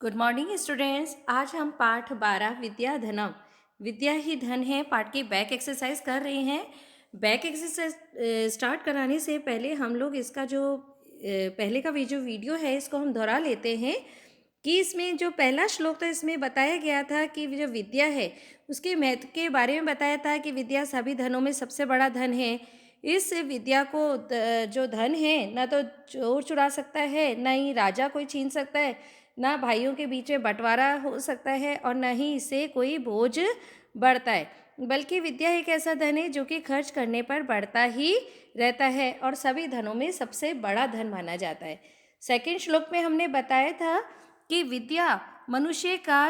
Good morning students. आज हम पाठ 12 विद्या धनम विद्या ही धन है पाठ की बैक एक्सरसाइज कर रहे हैं। बैक एक्सरसाइज स्टार्ट कराने से पहले हम लोग इसका जो पहले का जो वीडियो है इसको हम दोहरा लेते हैं कि इसमें जो पहला श्लोक था इसमें बताया गया था कि जो विद्या है उसके महत्व के बारे में बताया था कि विद्या सभी धनों में सबसे बड़ा धन है। इस विद्या को जो धन है ना तो चोर चुरा सकता है, ना ही राजा कोई छीन सकता है, ना भाइयों के बीच में बंटवारा हो सकता है और ना ही इससे कोई बोझ बढ़ता है, बल्कि विद्या एक ऐसा धन है जो कि खर्च करने पर बढ़ता ही रहता है और सभी धनों में सबसे बड़ा धन माना जाता है। सेकंड श्लोक में हमने बताया था कि विद्या मनुष्य का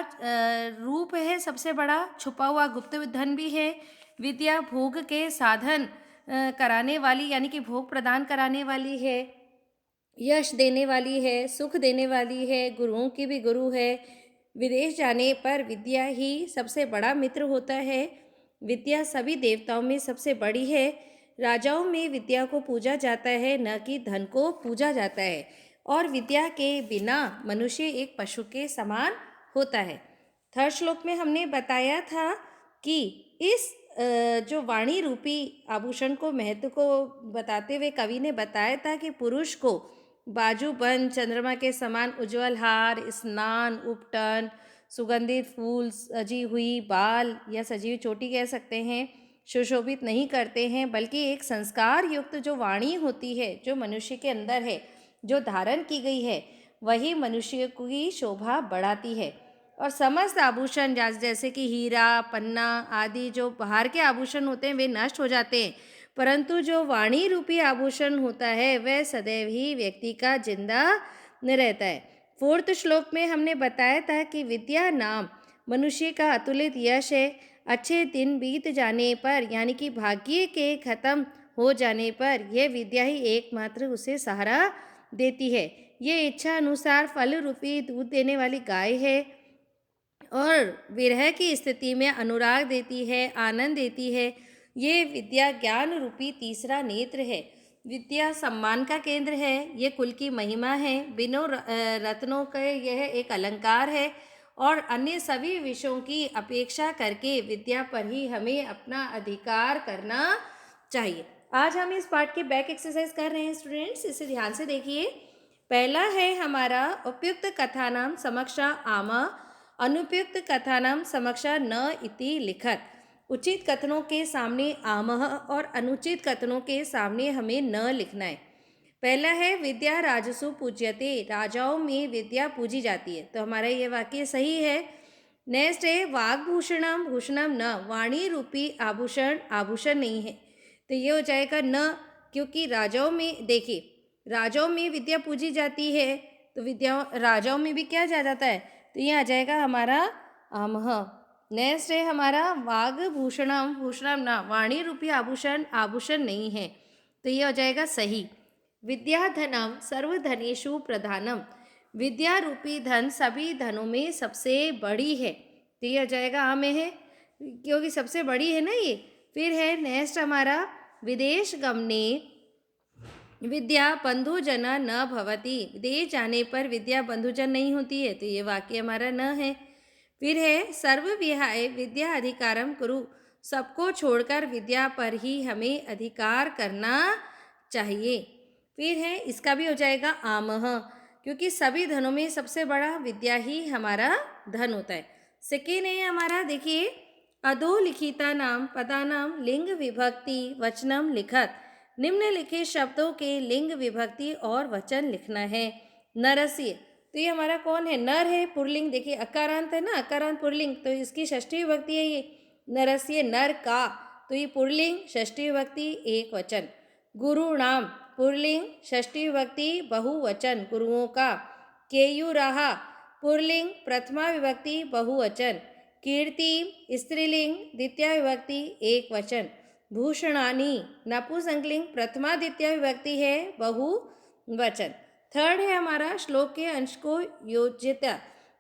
रूप है सबसे बड़ा, छुपा हुआ गुप्त धन भी है। विद्या भोग के साधन कराने वाली यानी कि भोग प्रदान कराने वाली है, यश देने वाली है, सुख देने वाली है, गुरुओं की भी गुरु है। विदेश जाने पर विद्या ही सबसे बड़ा मित्र होता है। विद्या सभी देवताओं में सबसे बड़ी है। राजाओं में विद्या को पूजा जाता है, न कि धन को पूजा जाता है। और विद्या के बिना मनुष्य एक पशु के समान होता है। थर्ड श्लोक में हमने बताया था कि इस जो वाणी रूपी आभूषण को महत्व को बताते हुए कवि ने बताया था कि पुरुष को बाजूबंद, चंद्रमा के समान उज्जवल हार, स्नान, उपटन, सुगंधित फूल, सजी हुई बाल या सजी हुई चोटी कह सकते हैं, सुशोभित नहीं करते हैं, बल्कि एक संस्कार युक्त जो वाणी होती है जो मनुष्य के अंदर है, जो धारण की गई है, वही मनुष्य की शोभा बढ़ाती है। और समस्त आभूषण जैसे कि हीरा, पन्ना आदि जो बाहर के आभूषण होते हैं वे नष्ट हो जाते हैं, परंतु जो वाणी रूपी आभूषण होता है वह सदैव ही व्यक्ति का जिंदा न रहता है। फोर्थ श्लोक में हमने बताया था कि विद्या नाम मनुष्य का अतुलित यश है। अच्छे दिन बीत जाने पर यानी कि भाग्य के खत्म हो जाने पर यह विद्या ही एकमात्र उसे सहारा देती है। ये इच्छा अनुसार फल रूपी दूध देने वाली गाय है और विरह की स्थिति में अनुराग देती है, आनंद देती है। ये विद्या ज्ञान रूपी तीसरा नेत्र है। विद्या सम्मान का केंद्र है, ये कुल की महिमा है। बिनो रत्नों के यह एक अलंकार है और अन्य सभी विषयों की अपेक्षा करके विद्या पर ही हमें अपना अधिकार करना चाहिए। आज हम इस पाठ के बैक एक्सरसाइज कर रहे हैं स्टूडेंट्स, इसे ध्यान से देखिए। पहला है हमारा उपयुक्त कथानाम समक्षा आमा, अनुपयुक्त कथानाम समक्षा न इति लिखत। उचित कथनों के सामने आमह और अनुचित कथनों के सामने हमें न लिखना है। पहला है विद्या राजसु पूज्यते, राजाओं में विद्या पूजी जाती है, तो हमारा ये वाक्य सही है। नेक्स्ट है वाग्भूषणम भूषणम न, वाणी रूपी आभूषण आभूषण नहीं है, तो ये हो जाएगा न, क्योंकि राजाओं में देखिए राजाओं में विद्या पूजी जाती है, तो विद्या राजाओं में भी क्या जा जाता है, तो ये आ जाएगा हमारा आमह। नेक्स्ट है हमारा वाग्भूषणम भूषणम न, वाणी रूपी आभूषण आभूषण नहीं है, तो ये हो जाएगा सही। विद्या धनम सर्वधनेषु प्रधानम, विद्या रूपी धन सभी धनों में सबसे बड़ी है, तो ये हो जाएगा आ में है क्योंकि सबसे बड़ी है ना ये। फिर है नेक्स्ट हमारा विदेश गमने विद्या बंधुजन न भवती, विदेश जाने पर विद्या बंधुजन नहीं होती है, तो ये वाक्य हमारा न है। फिर है सर्व विहाय विद्या अधिकारम कुरु, सबको छोड़कर विद्या पर ही हमें अधिकार करना चाहिए। फिर है इसका भी हो जाएगा आमह, क्योंकि सभी धनों में सबसे बड़ा विद्या ही हमारा धन होता है। सेकेंड है हमारा देखिए अधोलिखिता नाम पदानाम लिंग विभक्ति वचनम लिखत, निम्नलिखित शब्दों के लिंग विभक्ति और वचन लिखना है। नरस्य, तो ये हमारा कौन है, नर है, पुरलिंग देखिए अकारांत है ना, अकारांत पुरलिंग, तो इसकी षष्ठी विभक्ति है ये नरस्य, नर का, तो ये पुरलिंग षष्ठी विभक्ति एक वचन। गुरु नाम पुरलिंग षष्ठी विभक्ति बहुवचन गुरुओं का। केयूराहा पुरलिंग प्रथमा विभक्ति बहुवचन। कीर्ति स्त्रीलिंग द्वितीय विभक्ति एक वचन। भूषणानी नपुंसकलिंग प्रथमा द्वितीय विभक्ति है बहुवचन। थर्ड है हमारा श्लोक के अंश को योज्यता,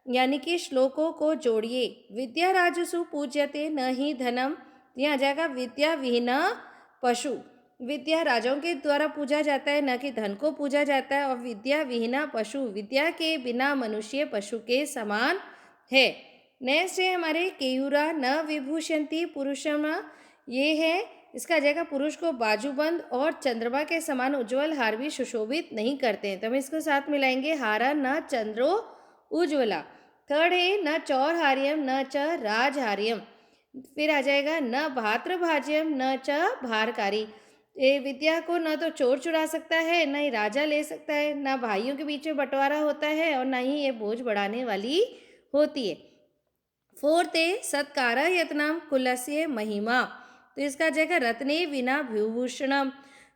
यानी कि श्लोकों को जोड़िए। विद्या राजसु पूज्यते न ही धनम, यहाँ आ जाएगा विद्या विहीन पशु, विद्या राजाओं के द्वारा पूजा जाता है, न कि धन को पूजा जाता है। और विद्या विहीना पशु, विद्या के बिना मनुष्य पशु के समान है। नेक्स्ट है हमारे केयूरा न विभूषंती पुरुषम, ये है इसका आ जाएगा पुरुष को बाजूबंद और चंद्रमा के समान उज्ज्वल हार भी सुशोभित नहीं करते हैं। तो हम इसको साथ मिलाएंगे, हारा न चंद्रो उज्ज्वला। थर्ड है न चौरहार्यम न च राजहार्यम, फिर आ जाएगा न भाद्रभाज्यम न च भारकारी। ये विद्या को न तो चोर चुरा सकता है, न ही राजा ले सकता है, न भाइयों के बीच में बंटवारा होता है, और न ही ये बोझ बढ़ाने वाली होती है। फोर्थ है सत्कार यत्नम कुलस्य महिमा, तो इसका जगह रत्ने विना विभूषणम,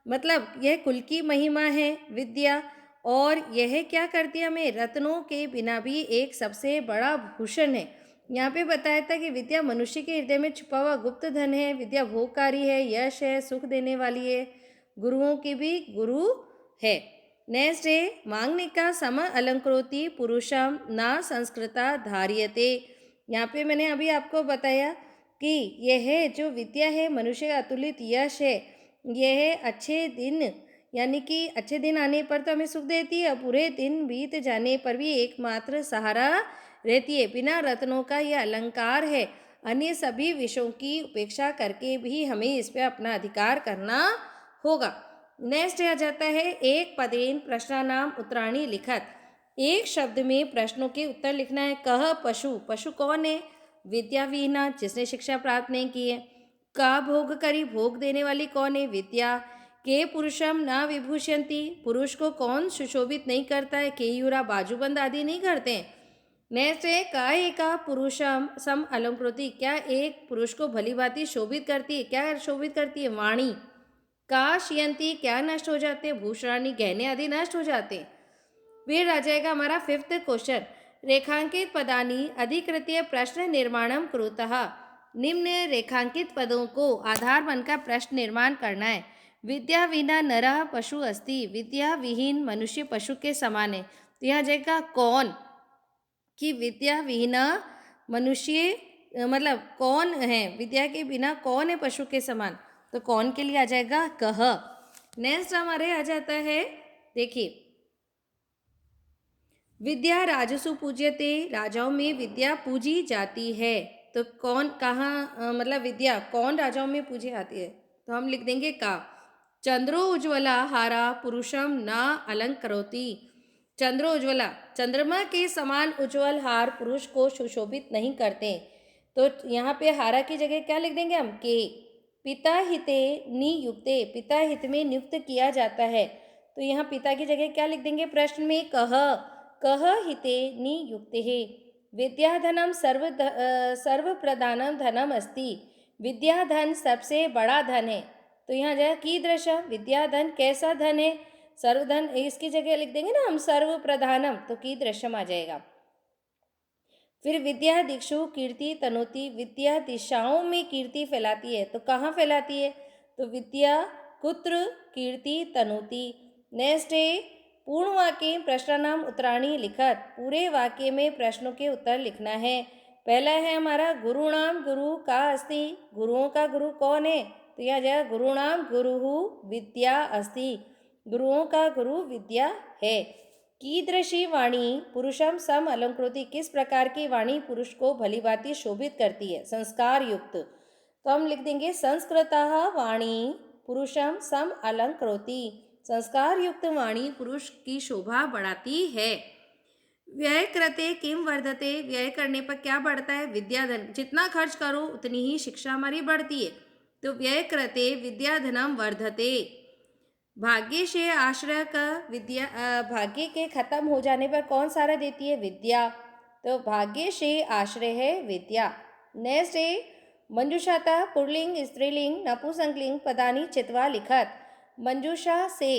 मतलब यह कुल की महिमा है विद्या, और यह क्या करती है, हमें रत्नों के बिना भी एक सबसे बड़ा भूषण है। यहाँ पे बताया था कि विद्या मनुष्य के हृदय में छुपा हुआ गुप्त धन है। विद्या भोगकारी है, यश है, सुख देने वाली है, गुरुओं की भी गुरु है। नेक्स्ट है मांगनिका सम अलंकृति पुरुषम ना संस्कृता धार्यते। यहाँ पे मैंने अभी आपको बताया कि यह जो विद्या है मनुष्य का अतुलित यश है। यह अच्छे दिन यानी कि अच्छे दिन आने पर तो हमें सुख देती है, और बुरे दिन बीत जाने पर भी एकमात्र सहारा रहती है। बिना रत्नों का यह अलंकार है। अन्य सभी विषयों की उपेक्षा करके भी हमें इस पर अपना अधिकार करना होगा। नेक्स्ट आ जाता है एक पदेन प्रश्नानाम उत्तराणी लिखत, एक शब्द में प्रश्नों के उत्तर लिखना है। कह पशु, पशु कौन है, विद्या विहीना जिसने शिक्षा प्राप्त नहीं की है। का भोग करी, भोग देने वाली कौन है, विद्या। के पुरुषम ना विभूषंती, पुरुष को कौन सुशोभित नहीं करता है, केयूरा बाजूबंद आदि नहीं करते हैं। नेक्स्ट है का एका पुरुषम सम अलंकृति, क्या एक पुरुष को भली भांति शोभित करती है, क्या शोभित करती है, वाणी। का शियंती, क्या नष्ट हो जाते हैं, भूषणानी गहने आदि नष्ट हो जाते हैं। फिर आ जाएगा हमारा फिफ्थ क्वेश्चन, रेखांकित पदानी अधिकृत्य प्रश्न निर्माणम कुरुतः, निम्न रेखांकित पदों को आधार बनकर प्रश्न निर्माण करना है। विद्या विना नरः पशु अस्ति, विद्या विहीन मनुष्य पशु के समान है। तो यहाँ जाएगा कौन, कि विद्या विहीना मनुष्य मतलब कौन है, विद्या के बिना कौन है पशु के समान, तो कौन के लिए आ जाएगा कह। नेक्स्ट हमारे आ जाता है, देखिए विद्या राजसु पूज्यते, राजाओं में विद्या पूजी जाती है। तो कौन कहाँ मतलब विद्या कौन राजाओं में पूजी जाती है, तो हम लिख देंगे का। चंद्रो उज्ज्वला हारा पुरुषम ना अलंकरोति, चंद्रो उज्ज्वला चंद्रमा के समान उज्ज्वल हार पुरुष को सुशोभित नहीं करते। तो यहाँ पे हारा की जगह क्या लिख देंगे हम, के। पिता हिते नियुक्ते, पिता हित में नियुक्त किया जाता है। तो यहाँ पिता की जगह क्या लिख देंगे, प्रश्न में कह, कह हिते नियुक्ते है। विद्याधनम सर्व प्रधानम धनम अस्ति, विद्याधन सबसे बड़ा धन है। तो यहाँ जाए कीदृश, विद्याधन कैसा धन है, सर्वधन, इसकी जगह लिख देंगे ना हम सर्व प्रधानम, तो कीदृशम आ जाएगा। फिर विद्या दिक्षु कीर्ति तनोति, विद्या दिशाओं में कीर्ति फैलाती है। तो कहाँ फैलाती है, तो विद्या कुत्र कीर्ति तनोति। नेक्स्ट है पूर्ण वाक्य प्रश्नानाम उत्तराणी लिखत, पूरे वाक्य में प्रश्नों के उत्तर लिखना है। पहला है हमारा गुरुणाम गुरु का अस्ति, गुरुओं का गुरु कौन है, तो यह जाएगा गुरुणाम गुरुहु विद्या अस्ति, गुरुओं का गुरु विद्या है। कीदृशी वाणी पुरुषम सम अलंकृति, किस प्रकार की वाणी पुरुष को भलीभांति शोभित करती है, संस्कार युक्त। तो हम लिख देंगे संस्कृतः वाणी पुरुषम सम अलंकृति, संस्कार युक्त वाणी पुरुष की शोभा बढ़ाती है। व्यय कृते किम वर्धते, व्यय करने पर क्या बढ़ता है, विद्याधन, जितना खर्च करो उतनी ही शिक्षा हमारी बढ़ती है। तो व्यय कृते विद्याधनम वर्धते। भाग्य से आश्रय का विद्या, भाग्य के खत्म हो जाने पर कौन सहारा देती है, विद्या। तो भाग्य से आश्रय है विद्या। नेक्स्ट है मंजूषाता पुल्लिंग स्त्रीलिंग नपुंसकलिंग पदानी चित्वा लिखत, मंजूषा से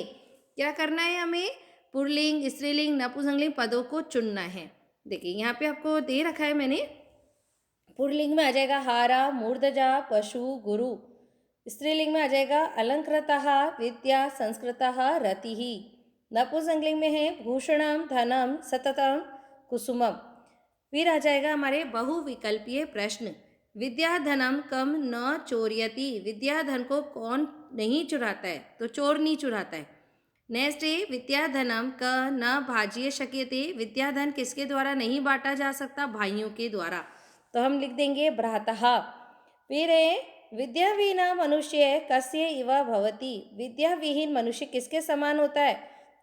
क्या करना है, हमें पुल्लिंग स्त्रीलिंग नपुंसकलिंग पदों को चुनना है। देखिए यहाँ पे आपको दे रखा है मैंने, पुल्लिंग में आ जाएगा हारा मूर्धजा पशु गुरु, स्त्रीलिंग में आ जाएगा अलंकृतः विद्या संस्कृतः रतिः, नपुंसकलिंग में है भूषणम धनम सततम कुसुमम। फिर आ जाएगा हमारे बहुविकल्पीय प्रश्न, विद्याधनम कम न चोरयति, विद्याधन को कौन नहीं चुराता है, तो चोर नहीं चुराता है। नेक्स्ट है विद्याधनम क न भाज्य शक्यते, विद्याधन किसके द्वारा नहीं बांटा जा सकता, भाइयों के द्वारा, तो हम लिख देंगे भ्रातः। फिर है विद्याविहीन मनुष्य कस्य इव भवति, विद्याविहीन मनुष्य किसके समान होता है,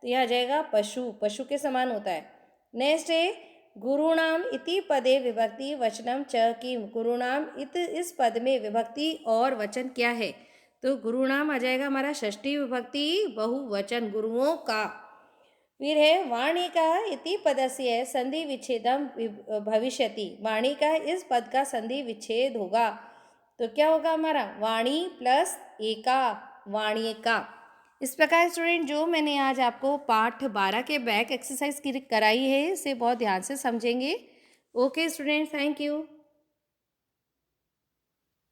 तो यह आ जाएगा पशु, पशु के समान होता है। नेक्स्ट है गुरुणाम इति पदे विभक्ति वचनम च किम, गुरुणाम इत इस पद में विभक्ति और वचन क्या है, तो गुरुणाम आ जाएगा हमारा षष्ठी विभक्ति बहुवचन, गुरुओं का। फिर है वाणिका इति पदस्य संधि विच्छेदम भविष्यति, वाणिका इस पद का संधि विच्छेद होगा, तो क्या होगा हमारा वाणी प्लस एका, वाणिका। इस प्रकार स्टूडेंट जो मैंने आज आपको पाठ 12 के बैक एक्सरसाइज की कराई है, इसे बहुत ध्यान से समझेंगे। Okay student, thank you.